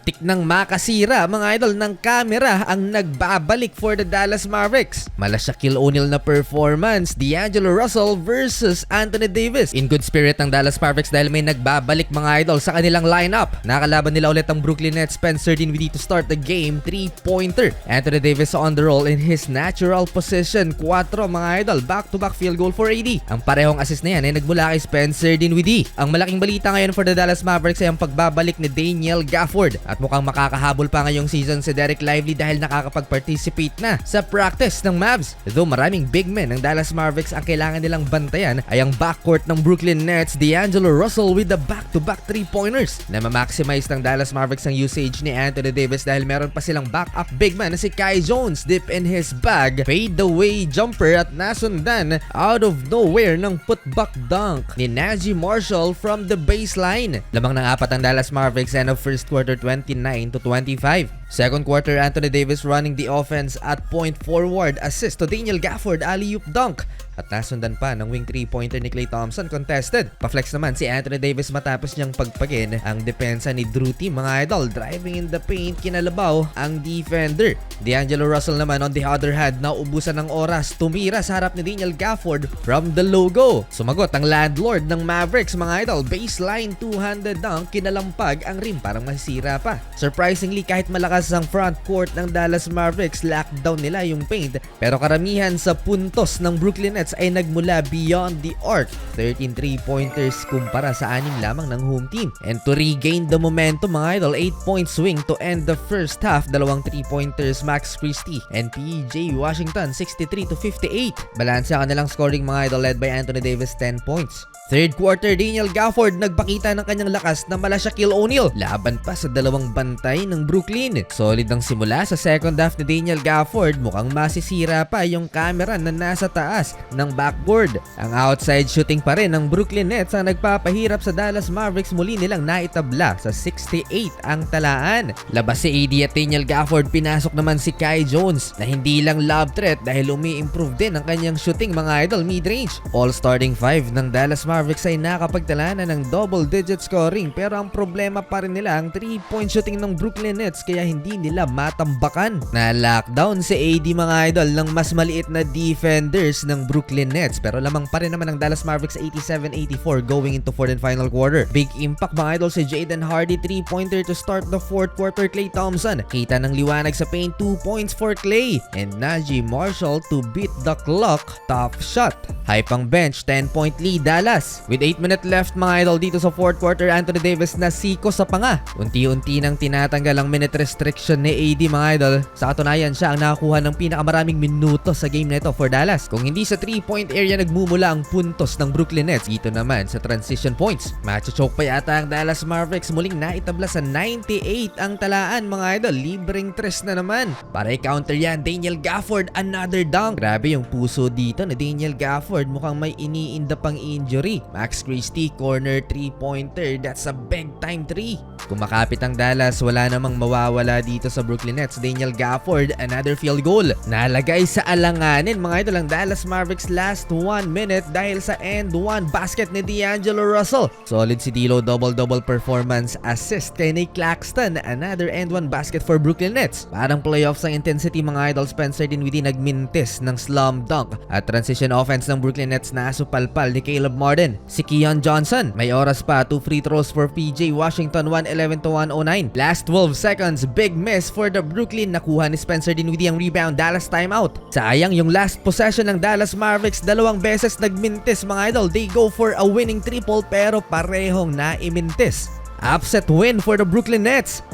Muntik nang makasira mga idol ng camera ang nagbabalik for the Dallas Mavericks. Mala Shaquille O'Neal na performance, D'Angelo Russell versus Anthony Davis. In good spirit ng Dallas Mavericks dahil may nagbabalik mga idol sa kanilang lineup. Nakalaban nila ulit ang Brooklyn Nets, Spencer Dinwiddie to start the game, 3-pointer. Anthony Davis on the roll in his natural position, 4 mga idol, back-to-back field goal for AD. Ang parehong assist na yan ay nagmula kay Spencer Dinwiddie. Ang malaking balita ngayon for the Dallas Mavericks ay ang pagbabalik ni Daniel Gafford at mukhang makakahabol pa ngayong season si Dereck Lively dahil nakakapag-participate na sa practice ng Mavs. Though maraming big men ng Dallas Mavericks ang kailangan nilang bantayan ay ang backcourt ng Brooklyn Nets, D'Angelo Russell with the back-to-back 3-pointers. Na ma-maximize ng Dallas Mavericks ang usage ni Anthony Davis dahil meron pa silang backup big man na si Kai Jones, deep in his bag, fade away jumper at nasundan out of nowhere ng putback dunk ni Najee Marshall from the baseline. Lamang ng 4 ang Dallas Mavericks end of first quarter 29-25. Second quarter, Anthony Davis running the offense at point forward, assist to Daniel Gafford, alley-oop dunk. At nasundan pa ng wing 3-pointer ni Klay Thompson, contested. Pa-flex naman si Anthony Davis matapos niyang pagpagin ang depensa ni Drew Timm mga idol. Driving in the paint, kinalabaw ang defender. D'Angelo Russell naman on the other hand, naubusan ng oras, tumira sa harap ni Daniel Gafford from the logo. Sumagot ang landlord ng Mavericks mga idol, baseline two-handed dunk, kinalampag ang rim, parang masisira pa. Surprisingly, kahit malakas ang front court ng Dallas Mavericks, lockdown nila yung paint, pero karamihan sa puntos ng Brooklyn Nets ay nagmula beyond the arc. 13 3-pointers kumpara sa 6 lamang ng home team. And to regain the momentum mga idol, 8-point swing to end the first half. 2 3-pointers Max Christie and PJ Washington, 63-58. Balanse ang kanilang scoring mga idol, led by Anthony Davis, 10 points. Third quarter, Daniel Gafford nagpakita ng kanyang lakas na mala Shaquille O'Neal. Laban pa sa 2 bantay ng Brooklyn. Solid ang simula sa second half ni Daniel Gafford. Mukhang masisira pa yung camera na nasa taas ng backboard. Ang outside shooting pa rin ng Brooklyn Nets ang nagpapahirap sa Dallas Mavericks. Muli nilang naitabla sa 68 ang talaan. Labas si AD at Daniel Gafford, pinasok naman si Kai Jones na hindi lang lob threat dahil umi-improve din ang kanyang shooting mga idol, mid-range. All starting 5 ng Dallas Mavericks ay nakapagtala na ng double-digit scoring, pero ang problema pa rin nila ang 3-point shooting ng Brooklyn Nets kaya hindi nila matambakan. Na-lockdown si AD mga idol ng mas maliit na defenders ng Brooklyn Nets, pero lamang pa rin naman ng Dallas Mavericks 87-84 going into fourth and final quarter. Big impact mga idol si Jaden Hardy, 3-pointer to start the fourth quarter. Klay Thompson, kita ng liwanag sa paint, 2 points for Klay. And Najee Marshall to beat the clock, tough shot. Hype ang bench, 10-point lead Dallas. With 8 minutes left mga idol dito sa fourth quarter, Anthony Davis nasiko sa panga. Unti-unti nang tinatanggal ang minute restriction ni AD mga idol. Sa katunayan, siya ang nakakuha ng pinakamaraming minuto sa game nito for Dallas. Kung hindi sa 3-point area nagmumula ang puntos ng Brooklyn Nets, dito naman sa transition points. Macho-choke pa yata ang Dallas Mavericks. Muling naitabla sa 98 ang talaan mga idol. Libreng tres na naman. Para i-counter yan, Daniel Gafford, another dunk. Grabe yung puso dito na Daniel Gafford. Mukhang may iniinda pang injury. Max Christie, corner 3-pointer. That's a big time 3. Kumakapit ang Dallas, wala namang mawawala dito sa Brooklyn Nets. Daniel Gafford, another field goal. Nalagay sa alanganin mga idol ang Dallas Mavericks last 1 minute dahil sa end 1 basket ni D'Angelo Russell. Solid si D'Lo, double-double performance, assist kay Nick Claxton, another end 1 basket for Brooklyn Nets. Parang playoffs ang intensity mga idol. Spencer Dinwiddie nagmintis ng slam dunk at transition offense ng Brooklyn Nets na asupalpal ni Caleb Martin. Si Keon Johnson, may oras pa, 2 free throws for PJ Washington, 111-109. Last 12 seconds, big miss for the Brooklyn. Nakuha ni Spencer Dinwiddie ang rebound, Dallas timeout. Sayang yung last possession ng Dallas Mavericks, 2 beses nagmintis mga idol. They go for a winning triple pero parehong naimintis. Upset win for the Brooklyn Nets.